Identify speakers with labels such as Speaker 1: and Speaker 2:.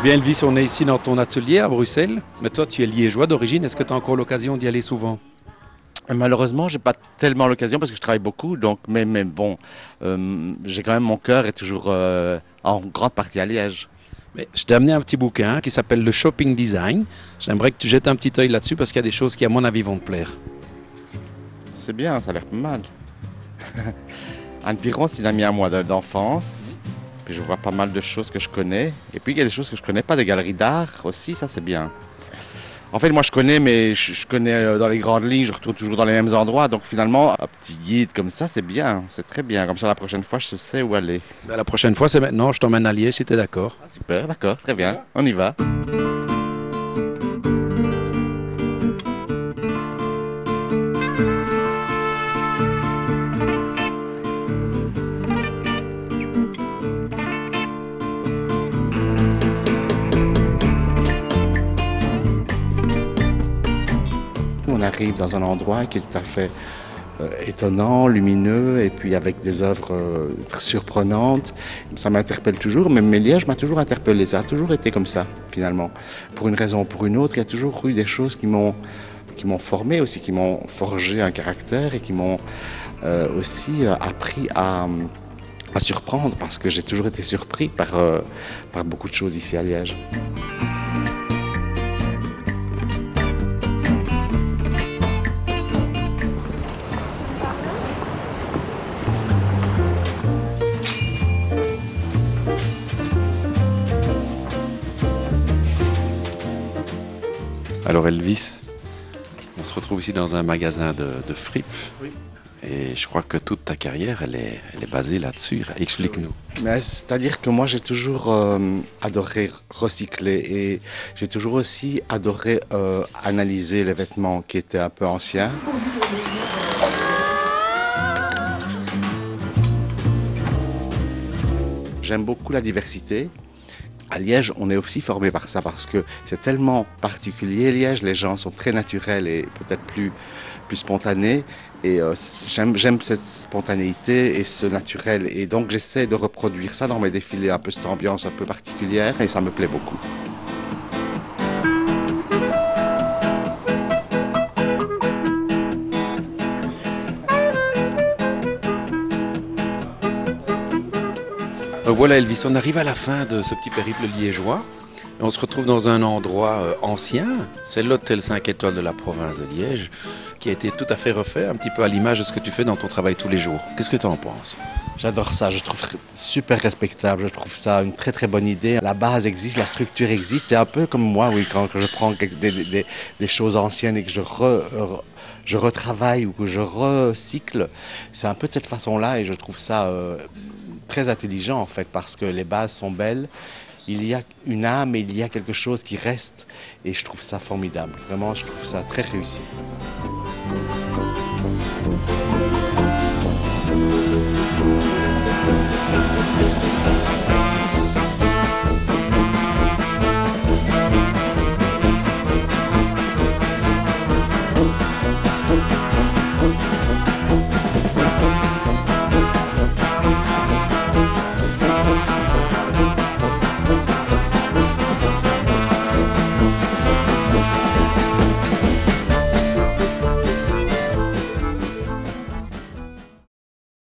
Speaker 1: bien Elvis, on est ici dans ton atelier à Bruxelles, mais toi tu es liégeois d'origine, est-ce que tu as encore l'occasion d'y aller souvent?
Speaker 2: Malheureusement, j'ai pas tellement l'occasion parce que je travaille beaucoup, donc mais bon, j'ai quand même mon cœur est toujours en grande partie à Liège.
Speaker 1: Mais je t'ai amené un petit bouquin qui s'appelle le Shopping Design. J'aimerais que tu jettes un petit œil là-dessus parce qu'il y a des choses qui à mon avis vont te plaire.
Speaker 2: C'est bien, ça a l'air pas mal. Anne Piron, c'est une amie à moi d'enfance. Puis je vois pas mal de choses que je connais. Et puis il y a des choses que je connais pas, des galeries d'art aussi, ça c'est bien. En fait, moi je connais, mais je connais dans les grandes lignes, je retrouve toujours dans les mêmes endroits. Donc finalement, un petit guide comme ça, c'est bien, c'est très bien. Comme ça, la prochaine fois, je sais où aller.
Speaker 1: Ben, la prochaine fois, c'est maintenant. Je t'emmène à Liège si tu es d'accord.
Speaker 2: Ah, super, d'accord, très bien, on y va. On arrive dans un endroit qui est tout à fait étonnant, lumineux, et puis avec des œuvres très surprenantes. Ça m'interpelle toujours, même Liège m'a toujours interpellé, ça a toujours été comme ça, finalement. Pour une raison ou pour une autre, il y a toujours eu des choses qui m'ont formé aussi, qui m'ont forgé un caractère et qui m'ont aussi appris à surprendre, parce que j'ai toujours été surpris par beaucoup de choses ici à Liège.
Speaker 1: Alors Elvis, on se retrouve ici dans un magasin de fripes.
Speaker 2: Oui.
Speaker 1: Et je crois que toute ta carrière, elle est basée là-dessus. Explique-nous.
Speaker 2: C'est-à-dire que moi j'ai toujours adoré recycler et j'ai toujours aussi adoré analyser les vêtements qui étaient un peu anciens. J'aime beaucoup la diversité. À Liège, on est aussi formé par ça parce que c'est tellement particulier. Liège, les gens sont très naturels et peut-être plus spontanés. Et j'aime cette spontanéité et ce naturel. Et donc j'essaie de reproduire ça dans mes défilés, un peu cette ambiance un peu particulière. Et ça me plaît beaucoup.
Speaker 1: Voilà Elvis, on arrive à la fin de ce petit périple liégeois. Et on se retrouve dans un endroit ancien. C'est l'hôtel 5 étoiles de la province de Liège qui a été tout à fait refait, un petit peu à l'image de ce que tu fais dans ton travail tous les jours. Qu'est-ce que tu en penses?
Speaker 2: J'adore ça, je trouve super respectable, je trouve ça une très très bonne idée. La base existe, la structure existe, c'est un peu comme moi, oui, quand je prends des choses anciennes et que je retravaille ou que je recycle, c'est un peu de cette façon-là et je trouve ça très intelligent en fait, parce que les bases sont belles. Il y a une âme et il y a quelque chose qui reste et je trouve ça formidable. Vraiment, je trouve ça très réussi.